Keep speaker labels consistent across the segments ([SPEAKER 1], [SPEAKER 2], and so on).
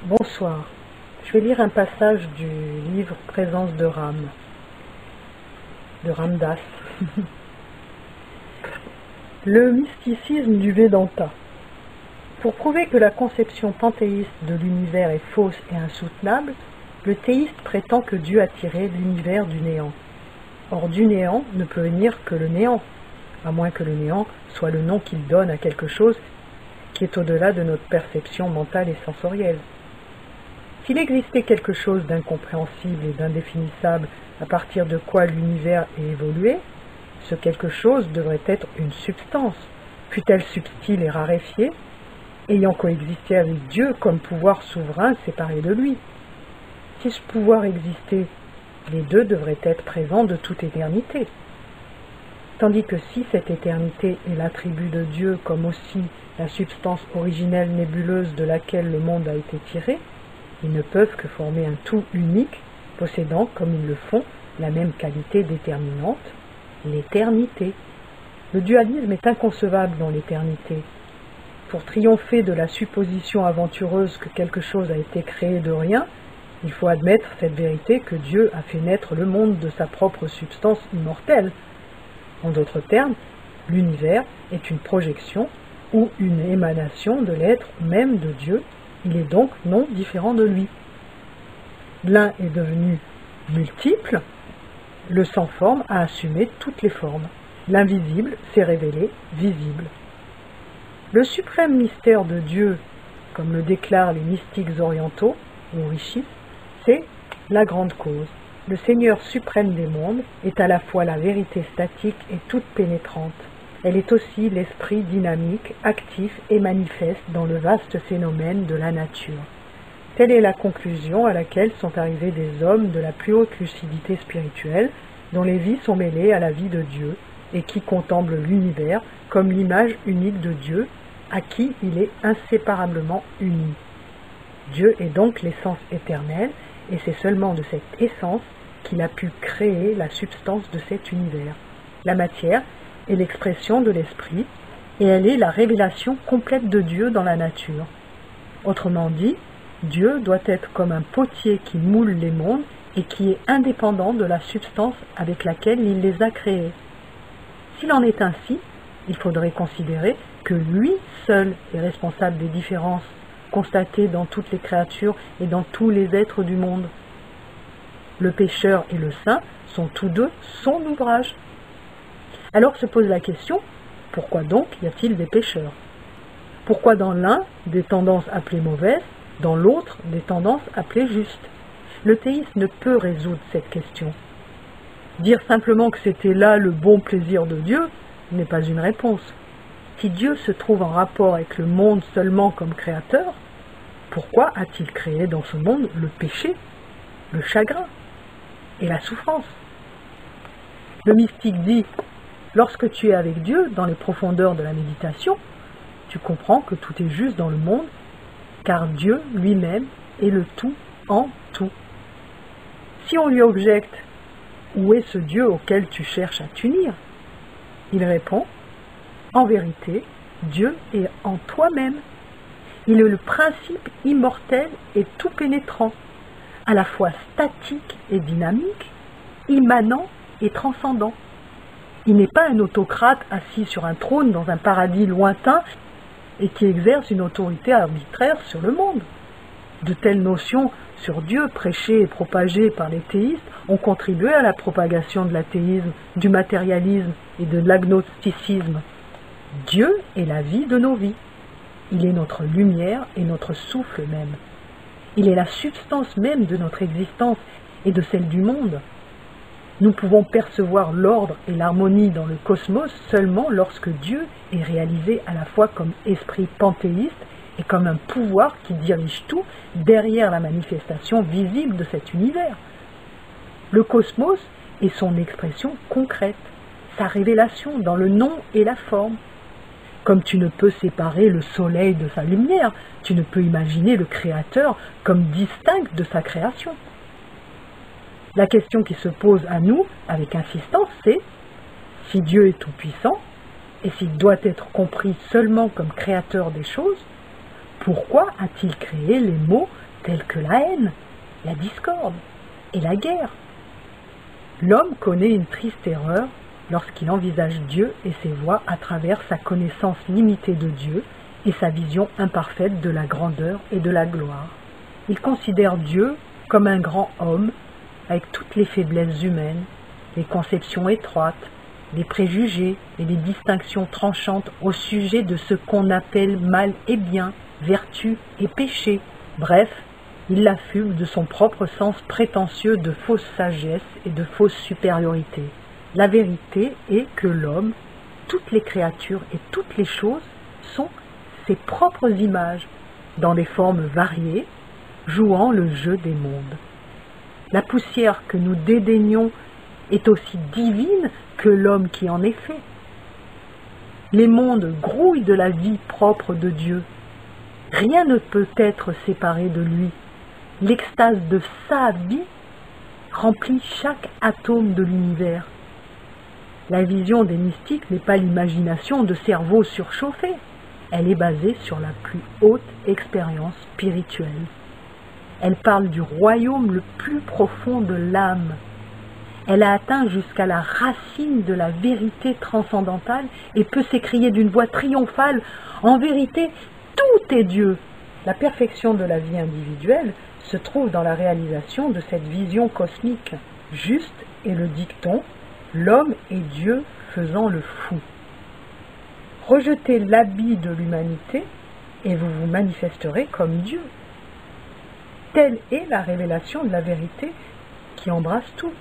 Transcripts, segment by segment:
[SPEAKER 1] Bonsoir, je vais lire un passage du livre Présence de Ram, de Ramdas. Le mysticisme du Vedanta. Pour prouver que la conception panthéiste de l'univers est fausse et insoutenable, le théiste prétend que Dieu a tiré l'univers du néant. Or, du néant ne peut venir que le néant, à moins que le néant soit le nom qu'il donne à quelque chose qui est au-delà de notre perception mentale et sensorielle. S'il existait quelque chose d'incompréhensible et d'indéfinissable à partir de quoi l'univers est évolué, ce quelque chose devrait être une substance, fût-elle subtile et raréfiée, ayant coexisté avec Dieu comme pouvoir souverain séparé de lui. Si ce pouvoir existait, les deux devraient être présents de toute éternité. Tandis que si cette éternité est l'attribut de Dieu comme aussi la substance originelle nébuleuse de laquelle le monde a été tiré, ils ne peuvent que former un tout unique, possédant, comme ils le font, la même qualité déterminante, l'éternité. Le dualisme est inconcevable dans l'éternité. Pour triompher de la supposition aventureuse que quelque chose a été créé de rien, il faut admettre cette vérité que Dieu a fait naître le monde de sa propre substance immortelle. En d'autres termes, l'univers est une projection ou une émanation de l'être même de Dieu. Il est donc non différent de lui. L'un est devenu multiple, le sans forme a assumé toutes les formes. L'invisible s'est révélé visible. Le suprême mystère de Dieu, comme le déclarent les mystiques orientaux, ou rishis, c'est la grande cause. Le Seigneur suprême des mondes est à la fois la vérité statique et toute pénétrante. Elle est aussi l'esprit dynamique, actif et manifeste dans le vaste phénomène de la nature. Telle est la conclusion à laquelle sont arrivés des hommes de la plus haute lucidité spirituelle, dont les vies sont mêlées à la vie de Dieu, et qui contemplent l'univers comme l'image unique de Dieu, à qui il est inséparablement uni. Dieu est donc l'essence éternelle, et c'est seulement de cette essence qu'il a pu créer la substance de cet univers. La matière est l'expression de l'esprit, et elle est la révélation complète de Dieu dans la nature. Autrement dit, Dieu doit être comme un potier qui moule les mondes et qui est indépendant de la substance avec laquelle il les a créés. S'il en est ainsi, il faudrait considérer que lui seul est responsable des différences constatées dans toutes les créatures et dans tous les êtres du monde. Le pécheur et le saint sont tous deux son ouvrage. Alors se pose la question, pourquoi donc y a-t-il des pécheurs? Pourquoi dans l'un des tendances appelées mauvaises, dans l'autre des tendances appelées justes? Le théiste ne peut résoudre cette question. Dire simplement que c'était là le bon plaisir de Dieu n'est pas une réponse. Si Dieu se trouve en rapport avec le monde seulement comme créateur, pourquoi a-t-il créé dans ce monde le péché, le chagrin et la souffrance? Le mystique dit: lorsque tu es avec Dieu dans les profondeurs de la méditation, tu comprends que tout est juste dans le monde, car Dieu lui-même est le tout en tout. Si on lui objecte: où est ce Dieu auquel tu cherches à t'unir? Il répond: en vérité, Dieu est en toi-même. Il est le principe immortel et tout pénétrant, à la fois statique et dynamique, immanent et transcendant. Il n'est pas un autocrate assis sur un trône dans un paradis lointain et qui exerce une autorité arbitraire sur le monde. De telles notions sur Dieu prêchées et propagées par les théistes ont contribué à la propagation de l'athéisme, du matérialisme et de l'agnosticisme. Dieu est la vie de nos vies. Il est notre lumière et notre souffle même. Il est la substance même de notre existence et de celle du monde. Nous pouvons percevoir l'ordre et l'harmonie dans le cosmos seulement lorsque Dieu est réalisé à la fois comme esprit panthéiste et comme un pouvoir qui dirige tout derrière la manifestation visible de cet univers. Le cosmos et son expression concrète, sa révélation dans le nom et la forme. Comme tu ne peux séparer le soleil de sa lumière, tu ne peux imaginer le Créateur comme distinct de sa création. La question qui se pose à nous, avec insistance, c'est si Dieu est tout-puissant, et s'il doit être compris seulement comme créateur des choses, pourquoi a-t-il créé les mots tels que la haine, la discorde et la guerre? L'homme connaît une triste erreur lorsqu'il envisage Dieu et ses voies à travers sa connaissance limitée de Dieu et sa vision imparfaite de la grandeur et de la gloire. Il considère Dieu comme un grand homme avec toutes les faiblesses humaines, les conceptions étroites, les préjugés et les distinctions tranchantes au sujet de ce qu'on appelle mal et bien, vertu et péché. Bref, il l'affuble de son propre sens prétentieux de fausse sagesse et de fausse supériorité. La vérité est que l'homme, toutes les créatures et toutes les choses sont ses propres images, dans des formes variées, jouant le jeu des mondes. La poussière que nous dédaignons est aussi divine que l'homme qui en est fait. Les mondes grouillent de la vie propre de Dieu. Rien ne peut être séparé de lui. L'extase de sa vie remplit chaque atome de l'univers. La vision des mystiques n'est pas l'imagination de cerveaux surchauffés. Elle est basée sur la plus haute expérience spirituelle. Elle parle du royaume le plus profond de l'âme. Elle a atteint jusqu'à la racine de la vérité transcendantale et peut s'écrier d'une voix triomphale « En vérité, tout est Dieu !» La perfection de la vie individuelle se trouve dans la réalisation de cette vision cosmique. Juste est le dicton « L'homme est Dieu faisant le fou ». Rejetez l'habit de l'humanité et vous vous manifesterez comme Dieu. Telle est la révélation de la vérité qui embrasse tout.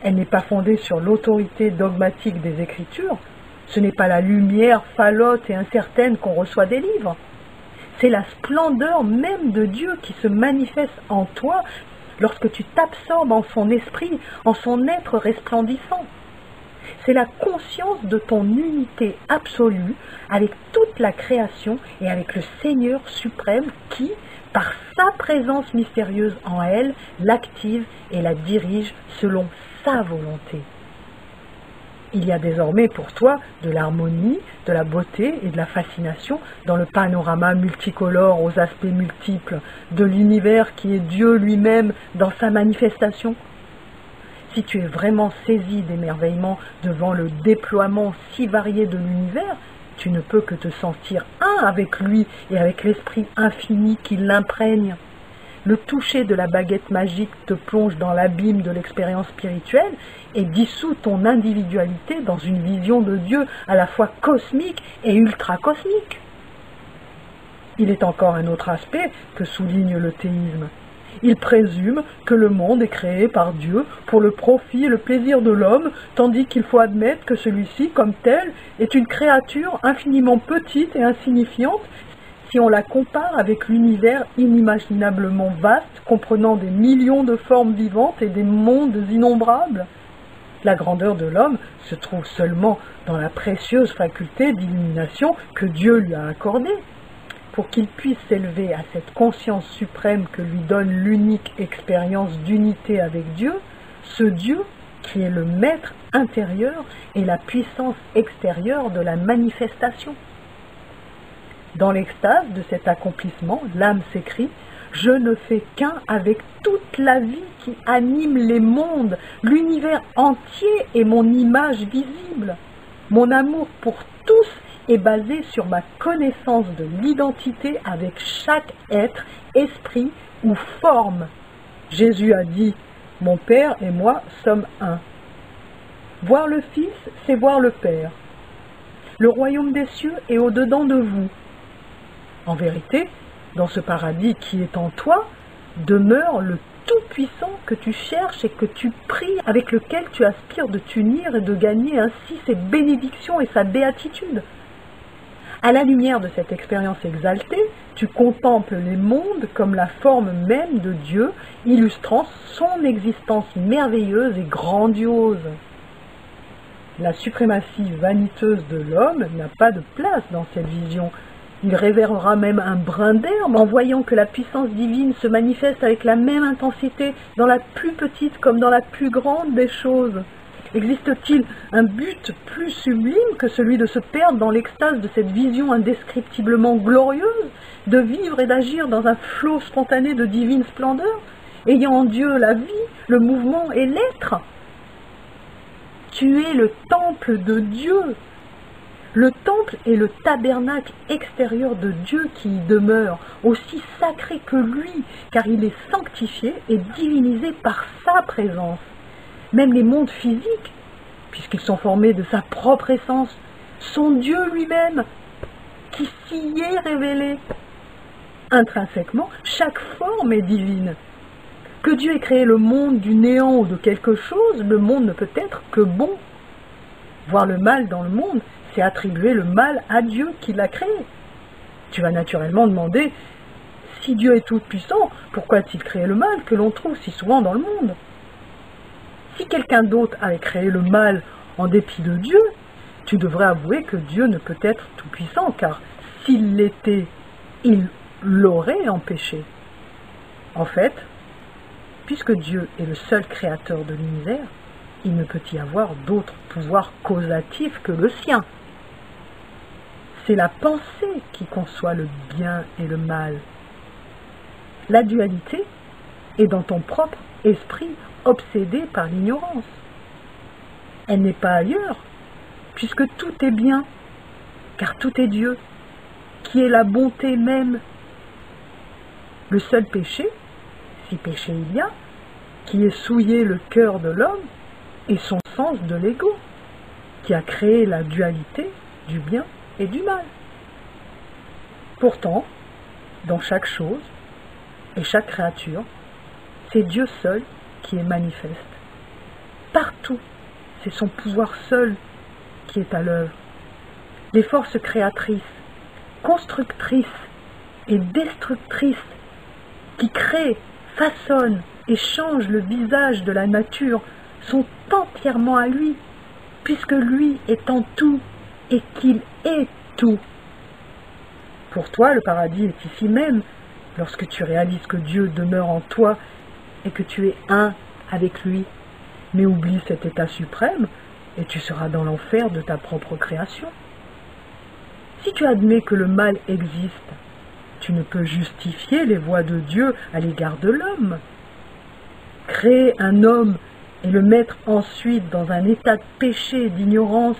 [SPEAKER 1] Elle n'est pas fondée sur l'autorité dogmatique des Écritures, ce n'est pas la lumière falote et incertaine qu'on reçoit des livres. C'est la splendeur même de Dieu qui se manifeste en toi lorsque tu t'absorbes en son esprit, en son être resplendissant. C'est la conscience de ton unité absolue avec toute la création et avec le Seigneur suprême qui, par sa présence mystérieuse en elle, l'active et la dirige selon sa volonté. Il y a désormais pour toi de l'harmonie, de la beauté et de la fascination dans le panorama multicolore aux aspects multiples de l'univers qui est Dieu lui-même dans sa manifestation. Si tu es vraiment saisi d'émerveillement devant le déploiement si varié de l'univers, tu ne peux que te sentir un avec lui et avec l'esprit infini qui l'imprègne. Le toucher de la baguette magique te plonge dans l'abîme de l'expérience spirituelle et dissout ton individualité dans une vision de Dieu à la fois cosmique et ultra-cosmique. Il est encore un autre aspect que souligne le théisme. Il présume que le monde est créé par Dieu pour le profit et le plaisir de l'homme, tandis qu'il faut admettre que celui-ci, comme tel, est une créature infiniment petite et insignifiante si on la compare avec l'univers inimaginablement vaste, comprenant des millions de formes vivantes et des mondes innombrables. La grandeur de l'homme se trouve seulement dans la précieuse faculté d'illumination que Dieu lui a accordée. Pour qu'il puisse s'élever à cette conscience suprême que lui donne l'unique expérience d'unité avec Dieu, ce Dieu qui est le maître intérieur et la puissance extérieure de la manifestation. Dans l'extase de cet accomplissement, l'âme s'écrie « Je ne fais qu'un avec toute la vie qui anime les mondes, l'univers entier est mon image visible. Mon amour pour tous est basé sur ma connaissance de l'identité avec chaque être, esprit ou forme. Jésus a dit « Mon Père et moi sommes un ». Voir le Fils, c'est voir le Père. Le royaume des cieux est au-dedans de vous. En vérité, dans ce paradis qui est en toi, demeure le Tout-Puissant que tu cherches et que tu pries, avec lequel tu aspires de t'unir et de gagner ainsi ses bénédictions et sa béatitude. À la lumière de cette expérience exaltée, tu contemples les mondes comme la forme même de Dieu, illustrant son existence merveilleuse et grandiose. La suprématie vaniteuse de l'homme n'a pas de place dans cette vision. Il révérera même un brin d'herbe en voyant que la puissance divine se manifeste avec la même intensité dans la plus petite comme dans la plus grande des choses. Existe-t-il un but plus sublime que celui de se perdre dans l'extase de cette vision indescriptiblement glorieuse, de vivre et d'agir dans un flot spontané de divine splendeur, ayant en Dieu la vie, le mouvement et l'être? Tu es le temple de Dieu. Le temple est le tabernacle extérieur de Dieu qui y demeure, aussi sacré que lui, car il est sanctifié et divinisé par sa présence. Même les mondes physiques, puisqu'ils sont formés de sa propre essence, sont Dieu lui-même, qui s'y est révélé. Intrinsèquement, chaque forme est divine. Que Dieu ait créé le monde du néant ou de quelque chose, le monde ne peut être que bon. Voir le mal dans le monde, c'est attribuer le mal à Dieu qui l'a créé. Tu vas naturellement demander, si Dieu est tout-puissant, pourquoi a-t-il créé le mal que l'on trouve si souvent dans le monde? Si quelqu'un d'autre avait créé le mal en dépit de Dieu, tu devrais avouer que Dieu ne peut être tout-puissant, car s'il l'était, il l'aurait empêché. En fait, puisque Dieu est le seul créateur de l'univers, il ne peut y avoir d'autre pouvoir causatif que le sien. C'est la pensée qui conçoit le bien et le mal. La dualité est dans ton propre esprit obsédé par l'ignorance. Elle n'est pas ailleurs, puisque tout est bien, car tout est Dieu, qui est la bonté même. Le seul péché, si péché il y a, qui est souillé le cœur de l'homme, est son sens de l'ego, qui a créé la dualité du bien et du mal. Pourtant, dans chaque chose et chaque créature, c'est Dieu seul qui est manifeste. Partout, c'est son pouvoir seul qui est à l'œuvre. Les forces créatrices, constructrices et destructrices qui créent, façonnent et changent le visage de la nature sont entièrement à lui, puisque lui est en tout et qu'il est tout. Pour toi, le paradis est ici même, lorsque tu réalises que Dieu demeure en toi et que tu es un avec lui. Mais oublie cet état suprême et tu seras dans l'enfer de ta propre création. Si tu admets que le mal existe, tu ne peux justifier les voies de Dieu à l'égard de l'homme. Créer un homme et le mettre ensuite dans un état de péché et d'ignorance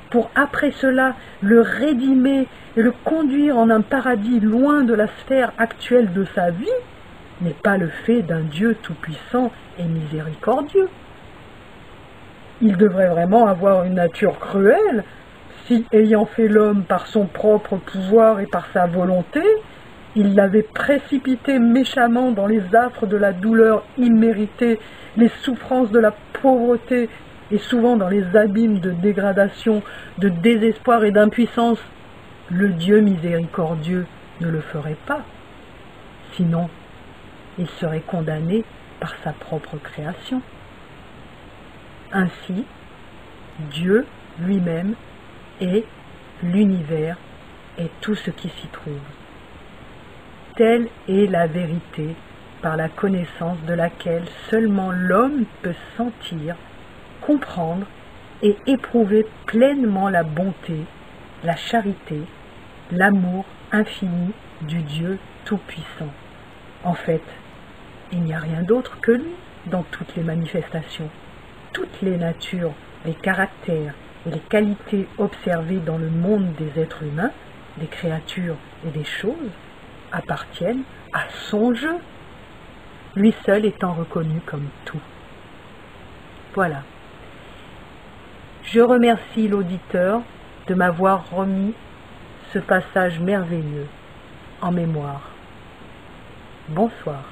[SPEAKER 1] pour après cela le rédimer et le conduire en un paradis loin de la sphère actuelle de sa vie n'est pas le fait d'un Dieu tout-puissant et miséricordieux. Il devrait vraiment avoir une nature cruelle si, ayant fait l'homme par son propre pouvoir et par sa volonté, il l'avait précipité méchamment dans les affres de la douleur imméritée, les souffrances de la pauvreté et souvent dans les abîmes de dégradation, de désespoir et d'impuissance. Le Dieu miséricordieux ne le ferait pas. Sinon, il serait condamné par sa propre création. Ainsi, Dieu lui-même est l'univers et tout ce qui s'y trouve. Telle est la vérité par la connaissance de laquelle seulement l'homme peut sentir, comprendre et éprouver pleinement la bonté, la charité, l'amour infini du Dieu Tout-Puissant. En fait, il n'y a rien d'autre que lui dans toutes les manifestations. Toutes les natures, les caractères et les qualités observées dans le monde des êtres humains, des créatures et des choses, appartiennent à son jeu, lui seul étant reconnu comme tout. Voilà. Je remercie l'auditeur de m'avoir remis ce passage merveilleux en mémoire. Bonsoir.